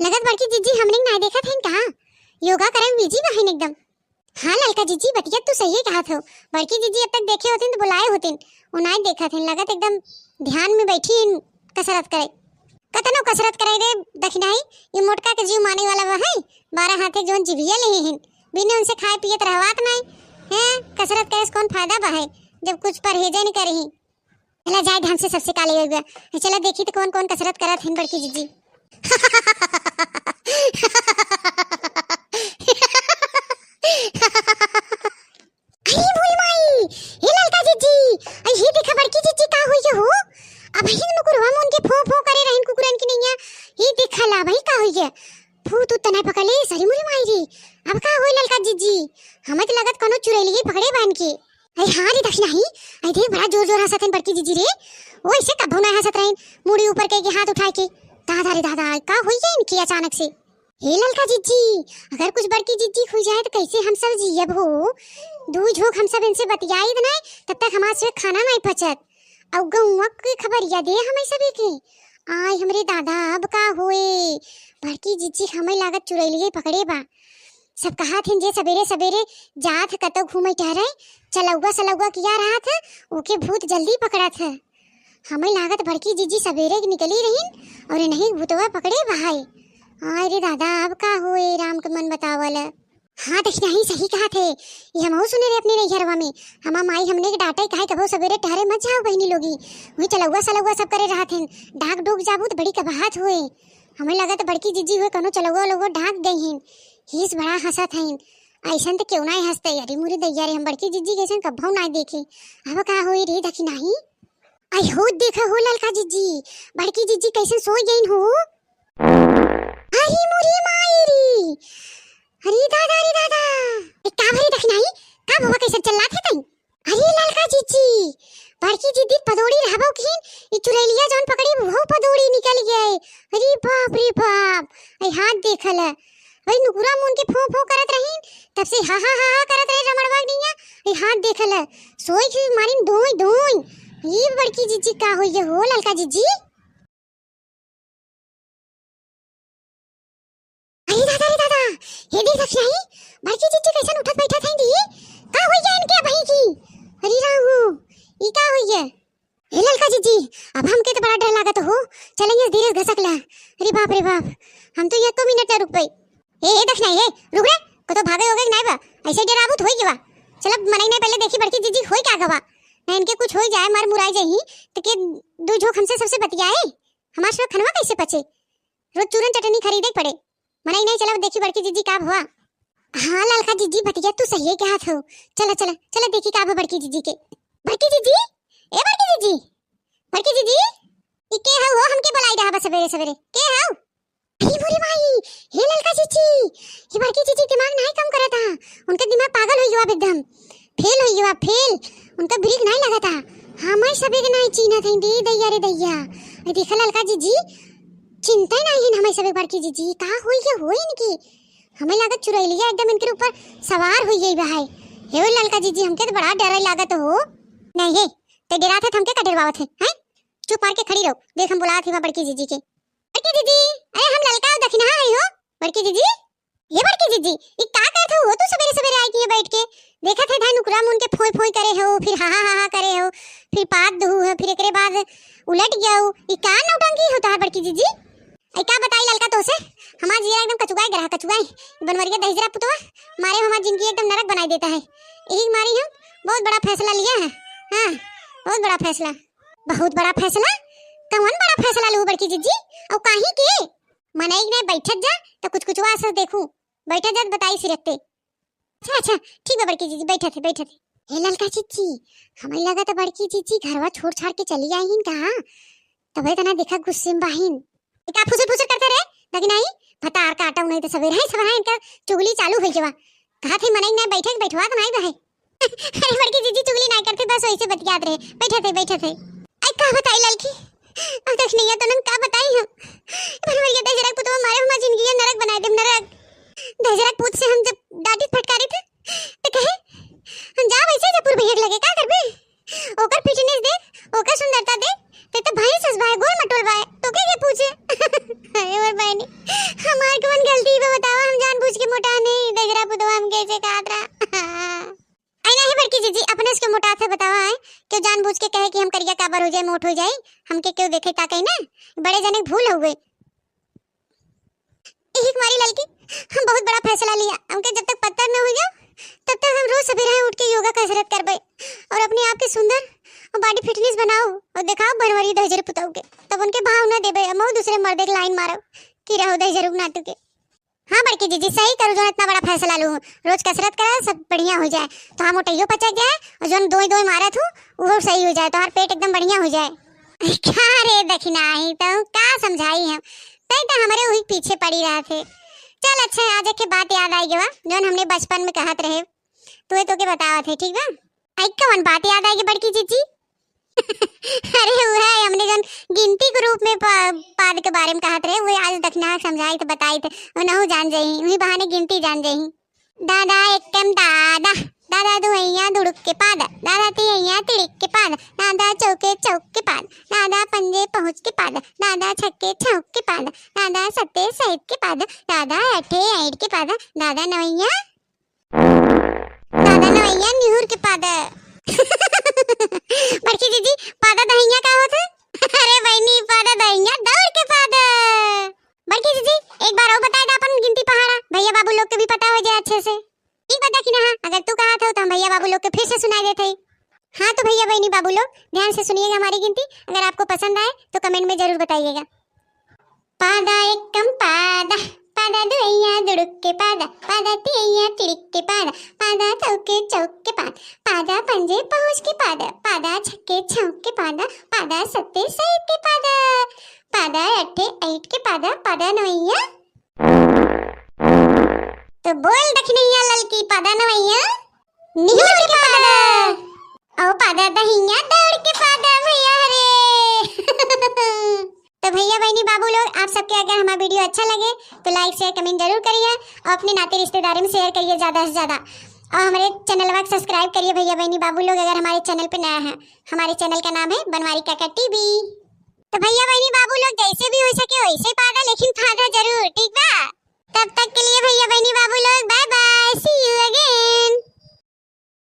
लगत बड़की जीजी हमने नहीं देखा था इनका योगा करे में बिजी बहन एकदम। हाँ ललका जीजी बतिया तू सही कहा था, बड़की जीजी अब तक देखे होते तो बुलाए होते, वो नहीं देखा थे, लगत एकदम ध्यान में बैठी कसरत करे। कतनो कसरत करे रे दखनाई, ये मोटका के जीव माने वाला वह है 12 हाथे जोन जीविया ले हैं, बिना उनसे खाए पिए रहवात नहीं है। कसरत करे कौन फायदा बा है जब कुछ परहेज नहीं करे ही। चला जाए ध्यान से सबसे काले हो गया। चला देखी तो कौन कौन कसरत करत हैं बड़की जीजी। अरे भूल माई हे ललका जीजी, अरे ये देखा बड़की जीजी का होई हो। अब ही नुकुरवा में उनके फो फो करे रहन कुकुरन की नैया, ये देखा ला भाई का होई है फू तू तना पकले सरी मुरी माई रे। अब का होई ललका जीजी, हमें तो लगत कोनो चुड़ैलिए पकड़े बांध के। अरे हां रे दक्षिणा ही, अरे देख बड़ा जोर जोर हंसत हैं बड़की जीजी रे, वो ऐसे कभू ना हंसत रहन मुड़ी ऊपर के हाथ उठा के। दादा रे दादा का होई है इनकी अचानक से। हे ललका जीजी, अगर कुछ बड़की जीजी खुल जाए तो कैसे हम सब जियब हो। दू झोंक हम सब इनसे बतियाई द नहीं तब तक हमारे से खाना नहीं पचत। अब गौवा की खबर या दे हमें सभी के। आय हमरे दादा अब का होए, बड़की जीजी हमें लागत चुड़ैलिए पकड़े बा। सब कहा थे जे सवेरे सवेरे जात कतो घूमे टहरे चलौगा सलौगा किया रहा था, ओके भूत जल्दी पकड़ा था। हमें लागत बड़की जीजी सवेरे निकली रही और नहीं भूतवा पकड़े भाई। आय रे दादा अब का होए राम के मन बतावल। हाँ दक्षिणा ही सही कहा थे, ये हम सुने रे अपने नैहरवा में हमा माई हमने के डांटे कहे कबो सवेरे टहरे मत जाओ बहनी लोगी, वही चलौगा सलौगा सब करे रहा थे, डाक डूक जाबू तो बड़ी कबाहत हुए। हमें लगा तो बड़की जीजी हुए कोनो चलौगा लोगो ढाक गई हैं, हिस बड़ा हंसत हैं। ऐसन तो क्यों ना हंसते, अरे मुरी दैया रे हम बड़की जीजी कैसन कभू ना देखे। अब का होई रे दक्षिणा ही, आई हो देखा हो ललका जीजी, बड़की जीजी कैसन सो गई हो। अरे मुरी माई रे, अरे दादा रे दादा, एक का भरी दक्षिणा ही का भवा कैसे चलला थे तई। अरे ललका जीजी, बड़की जीजी पदोड़ी रहबो किन, ई चुड़ैलिया जौन पकड़ी वो पदोड़ी निकल गए। अरे बाप रे बाप, आई हाथ देखल भाई नुकुरा मुन के फो फो करत रहीन, तब से हा हा हा करत रहे रमणवा निया। आई हाथ देखल सोई की मारिन दोई दोई। ये बड़की जीजी का होई हो ललका जीजी। अरे दादा रे दादा, ये देख दक्षिणा बड़की जीजी कैसन उठत बैठत हैं दी, का होई है इनके भाई की। अरे राहु ई का होई है। हे ललका जीजी, अब हमके तो बड़ा डर लागत हो, चलेंगे धीरे घसकला। अरे बाप रे बाप, हम तो 1 मिनट रुक गई। ए दक्षिणा ए रुक रे, को तो भागे होगे नहीं बा, ऐसे डराबूत होई गवा। चल मनाई नहीं पहले देखी बड़की जीजी होई क्या गवा, ना इनके कुछ होई जाए मार मुराई जाई तो के दू झोंक हमसे सबसे बतियाए, हमार सब खनवा कैसे पचे। रोज चूरन चटनी खरीदे पड़े, मनाई नहीं चला देखी बड़की जीजी का हुआ। हाँ ललका जीजी बतिया तू सही है क्या हो। चला चला चला देखी का बड़की जीजी के। बड़की जीजी ए बड़की जीजी, बड़की जीजी ई के हो हमके बुलाई रहा बस सवेरे सवेरे के हो। अरे मोरी माई हे ललका जीजी, ये बड़की जीजी दिमाग नहीं काम करता, उनका दिमाग पागल हो गया एकदम, फेल हो गया फेल, उनका ब्रेक नहीं लगा था। हमारे सभी के नहीं चीना थे दे दैया रे दैया। अरे देखा ललका जीजी चिंता नहीं है हमें सभी बड़की जीजी का होई के होई इनकी, हमें लागत चुड़ैलिया एकदम इनके ऊपर सवार हुई गई भाई। हे ललका जीजी हमके तो बड़ा डर लागत हो। नहीं है ते डरा थे हमके का डरवावत है हैं, चुप मार के खड़ी रहो, देख हम बुला थी बड़की जीजी के। बड़की जीजी अरे हम ललका और दक्षिणा आई हो। बड़की जीजी ये बड़की जीजी ई का करत हो तू सवेरे सवेरे आई की बैठ के, देखा थे धान नुकरा मुन के फोई फोई करे हो, फिर हा हा हा करे हो, फिर पात दहू है, फिर एकरे बाद उलट गया हो, ई का नौटंकी होता है बड़की जीजी। आई का बताई ललका तो से हमार जिया एकदम कचुगाई ग्रह कचुगाई बनवरिया दहिजरा पुतवा मारे हमार जिंदगी एकदम नरक बनाई देता है। यही मारी हम बहुत बड़ा फैसला लिया है। हाँ बहुत बड़ा फैसला, बहुत बड़ा फैसला। कौन बड़ा फैसला लूं बड़की जीजी और काहे के मनाई नहीं बैठत जा तो कुछ कुछ वास देखूं, बैठत जा बताई सिरकते। अच्छा अच्छा ठीक है बड़की जीजी बैठत है। हे ललका जीजी हमें लगा तो बड़की जीजी घरवा छोड़ छाड़ के चली आई हिन कहां, तबे तना देखा गुस्से में बाहिन का फुसर फुसर करते रहे लेकिन नहीं फटार काटा नहीं तो सवेरे है सवेरे इनका चुगली चालू हो गया। कहा थे मनाई नहीं बैठे बैठवा तो नहीं बहे। अरे बड़की जीजी चुगली नहीं करते बस वैसे बतियात रहे, बैठे थे। आई का बताई ललकी अब तक नहीं है तो नन का बताई हम बनवरिया दजरक पुतवा मारे हमार जिंदगी नरक बनाए दे नरक। दजरक पुत से हम जब डांटी फटकारे थे तो कहे हम जा वैसे जपुर भैया लगे का करबे, ओकर फिटनेस देख ओकर सुंदरता देख ते तो भाई ससबा है गोल मटोल बा है तो के पूछे। अरे मोर बहनी दहेजरा पुतवा हम कैसे काट रहा आई नहीं बड़की जीजी अपने उसके मोटा से बतावा है क्यों जानबूझ के कहे कि हम करिया काबर हो जाए मोट हो जाए हमके क्यों देखे ताकई ना बड़े जने भूल हो गए एक मारी लड़की हम बहुत बड़ा फैसला लिया हमके जब तक पत्थर न हो जाओ तब तक हम रोज सवेरे उठ के योगा कसरत करबे और अपने आप के सुंदर और बॉडी फिटनेस बनाओ और दिखाओ बनवरी दहेजर पुताओ के तब उनके भाव न देबे हम दूसरे मर्दे के लाइन मारो कि रहो दहेजर नाटू के। हाँ बड़की जीजी सही करो जो इतना बड़ा फैसला लूं रोज कसरत करा सब बढ़िया हो जाए तो हम मोटइयो पचक जाए और जो दो दो मारत हूं वो सही हो जाए तो हर पेट एकदम बढ़िया हो जाए। क्या रे दक्षिणा ही तो का समझाई हम तई तो हमारे वही पीछे पड़ी रहे थे। चल अच्छा आज के बात याद आई गवा जो हमने बचपन में कहत रहे तो के बतावा थे ठीक बा आई कौन बात याद आई बड़की जीजी अरे वो है हमने जन गिनती के रूप में पाद के बारे में कहत रहे वो आज दक्षिणा समझाई तो बताई थे उन्हों जान जाई वही बहाने गिनती जान जाई। दादा एकम दादा दादा दुहैया दुड़ुक के पाद दादा तिहैया तिड़िक के पाद दादा चौके चौक के पाद दादा पंजे पहुँच के पाद दादा छक्के छौक के पाद दादा सत्ते सहित के पाद दादा अठे ऐठ के पाद दादा नवैया निहुर के पाद बड़की दीदी पादा दहिया का होता अरे बहनी पादा दहिया दौड़ के पादा। बड़की दीदी एक बार और बताए अपन गिनती पहाड़ा भैया बाबू लोग के भी पता हो जाए अच्छे से ठीक बता कि ना अगर तू कहा था तो हम भैया बाबू लोग के फिर से सुनाई देते। हाँ तो भैया बहनी बाबू लोग ध्यान से सुनिएगा हमारी गिनती अगर आपको पसंद आए तो कमेंट में जरूर बताइएगा। पादा एकम पादा पादा दुहैया दुड़ुक के पादा पादा तिहैया तिड़िक के पादा पादा चौके चौक के पाद पादा पंजे पहुँच के पादा पादा छक्के छौक के पादा पादा सत्ते सहित के पादा पादा अट्ठे ऐठ के पादा पादा नवैया। तो बोल दक्षिणैया ललकी पादा नवैया निहुर के पादा और पादा दहिया दौड़ के पादा भैया हरे तो भैया बहनी बाबू लोग आप सबके अगर हमारा वीडियो अच्छा लगे तो लाइक शेयर कमेंट जरूर करिए और अपने नाते रिश्तेदारों में शेयर करिए ज़्यादा से ज़्यादा और हमारे चैनल को सब्सक्राइब करिए भैया बहनी बाबू लोग अगर हमारे चैनल पे नया है। हमारे चैनल का नाम है बनवारी काका टीवी। तो भैया बहनी बाबू लोग जैसे भी हो सके वैसे पादा लेकिन फादा जरूर ठीक बा। तब तक के लिए भैया बहनी बाबू लोग bye bye see you again.